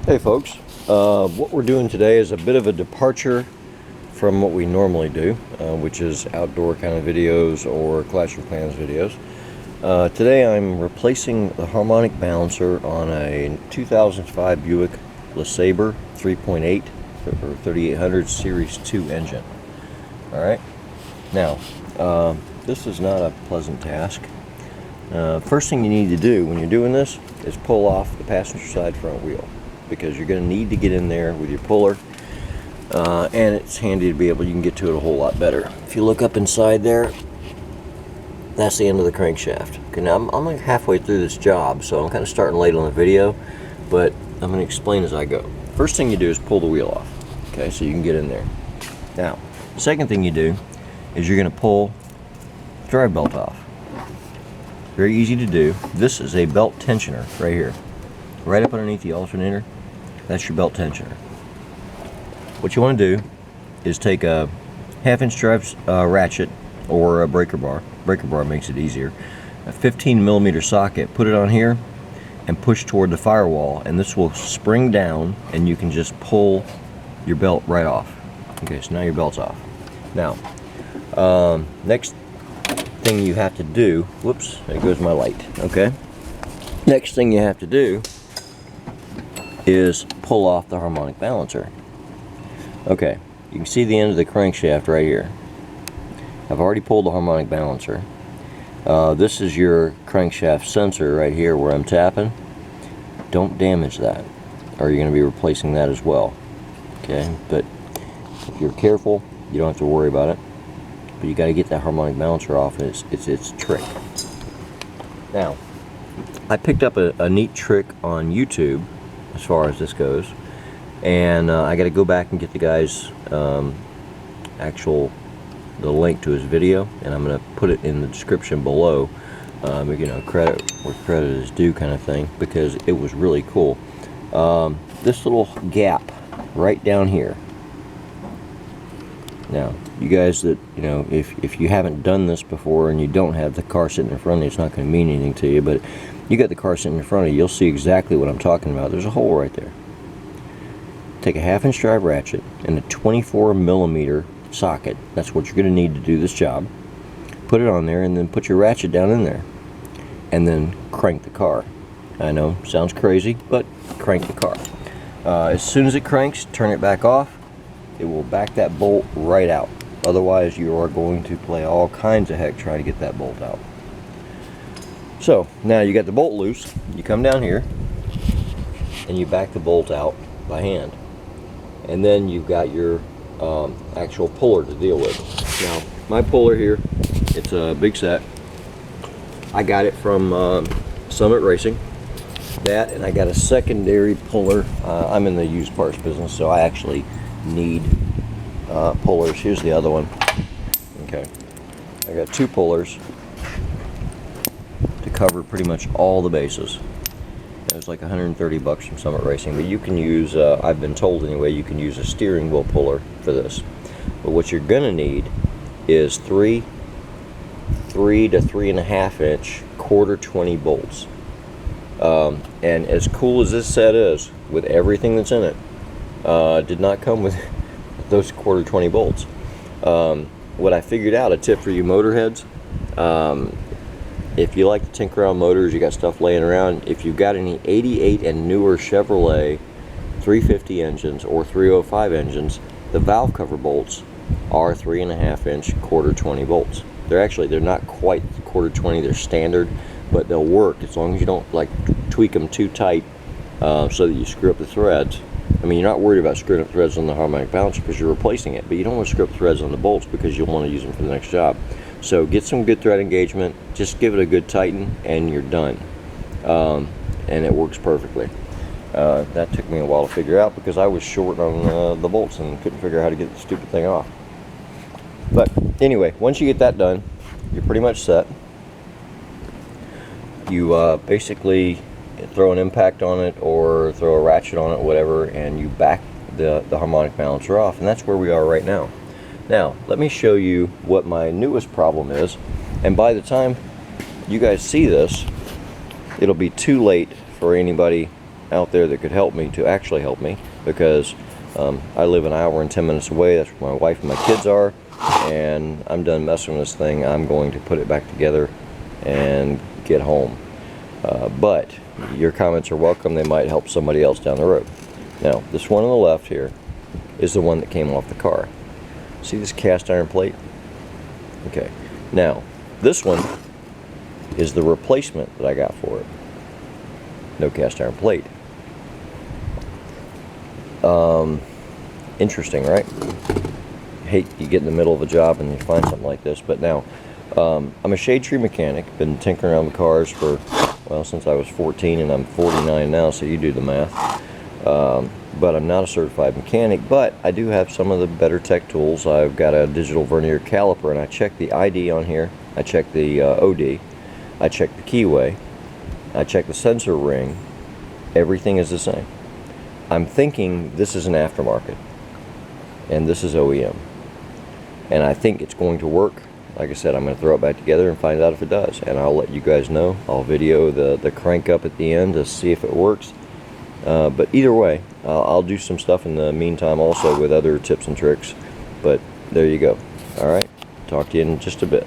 Hey folks, what we're doing today is a bit of a departure from what we normally do, which is outdoor kind of videos or Clash of Clans videos. Today I'm replacing the harmonic balancer on a 2005 Buick LeSabre 3.8 or 3800 Series 2 engine. Alright, now this is not a pleasant task. First thing you need to do when you're doing this is pull off the passenger side front wheel, because you're going to need to get in there with your puller, and it's handy to be able, you can get to it a whole lot better. If you look up inside there, that's the end of the crankshaft. Okay, now I'm like halfway through this job, so I'm kind of starting late on the video, but I'm going to explain as I go. First thing you do is pull the wheel off, okay, so you can get in there. Now, the second thing you do is you're going to pull the drive belt off. Very easy to do. This is a belt tensioner right here, right up underneath the alternator. That's your belt tensioner. What you want to do is take a 1/2 inch drive ratchet or a breaker bar. Breaker bar makes it easier. A 15mm socket, put it on here and push toward the firewall, and this will spring down and you can just pull your belt right off. Okay, so now your belt's off. Now, next thing you have to do, whoops, there goes my light, okay? Next thing you have to do is pull off the harmonic balancer. Okay, you can see the end of the crankshaft right here. I've already pulled the harmonic balancer. This is your crankshaft sensor right here where I'm tapping. Don't damage that, or you're going to be replacing that as well. Okay, but if you're careful, you don't have to worry about it. But you got to get that harmonic balancer off, and it's a trick. Now, I picked up a neat trick on YouTube as far as this goes, and I got to go back and get the guy's the link to his video, and I'm going to put it in the description below. You know, credit where credit is due kind of thing, because it was really cool. This little gap right down here. Now, you guys that, you know, if you haven't done this before and you don't have the car sitting in front of you, it's not going to mean anything to you, but you got the car sitting in front of you, you'll see exactly what I'm talking about. There's a hole right there. Take a 1/2 inch drive ratchet and a 24mm socket. That's what you're going to need to do this job. Put it on there and then put your ratchet down in there and then crank the car. I know, sounds crazy, but crank the car. As soon as it cranks, turn it back off. It will back that bolt right out. Otherwise, you are going to play all kinds of heck trying to get that bolt out. So, now you got the bolt loose. You come down here and you back the bolt out by hand. And then you've got your actual puller to deal with. Now, my puller here, it's a big set. I got it from Summit Racing. That, and I got a secondary puller. I'm in the used parts business, so I actually need pullers. Here's the other one. Okay, I got 2 pullers to cover pretty much all the bases. It was like 130 bucks from Summit Racing, but you can use, I've been told anyway, you can use a steering wheel puller for this. But what you're gonna need is 3 to 3.5 inch 1/4 bolts. And as cool as this set is, with everything that's in it, did not come with those 1/4 bolts. What I figured out, a tip for you motorheads, if you like to tinker around motors, you got stuff laying around, if you've got any 88 and newer Chevrolet 350 engines or 305 engines, the valve cover bolts are 3.5 inch 1/4 bolts. They're not quite 1/4, they're standard, but they'll work as long as you don't like tweak them too tight so that you screw up the threads. I mean, you're not worried about screwing up threads on the harmonic balancer because you're replacing it, but you don't want to screw up threads on the bolts because you'll want to use them for the next job. So get some good thread engagement, just give it a good tighten, and you're done. And it works perfectly. That took me a while to figure out because I was short on the bolts and couldn't figure out how to get the stupid thing off. But anyway, once you get that done, you're pretty much set. You basically throw an impact on it or throw a ratchet on it, whatever, and you back the harmonic balancer off, and that's where we are right now. Now, let me show you what my newest problem is, and by the time you guys see this, it'll be too late for anybody out there that could help me to actually help me, because I live an hour and 10 minutes away. That's where my wife and my kids are, and I'm done messing with this thing. I'm going to put it back together and get home. But your comments are welcome. They might help somebody else down the road. Now, this one on the left here is the one that came off the car. See this cast iron plate? Okay. Now, this one is the replacement that I got for it. No cast iron plate. Interesting, right? Hate you get in the middle of a job and you find something like this. But now, I'm a shade tree mechanic. Been tinkering around with cars for, well, since I was 14, and I'm 49 now, so you do the math. But I'm not a certified mechanic, but I do have some of the better tech tools. I've got a digital vernier caliper, and I check the ID on here. I check the OD. I check the keyway. I check the sensor ring. Everything is the same. I'm thinking this is an aftermarket, and this is OEM. And I think it's going to work. Like I said, I'm going to throw it back together and find out if it does. And I'll let you guys know. I'll video the crank up at the end to see if it works. But either way, I'll do some stuff in the meantime also with other tips and tricks. But there you go. Alright, talk to you in just a bit.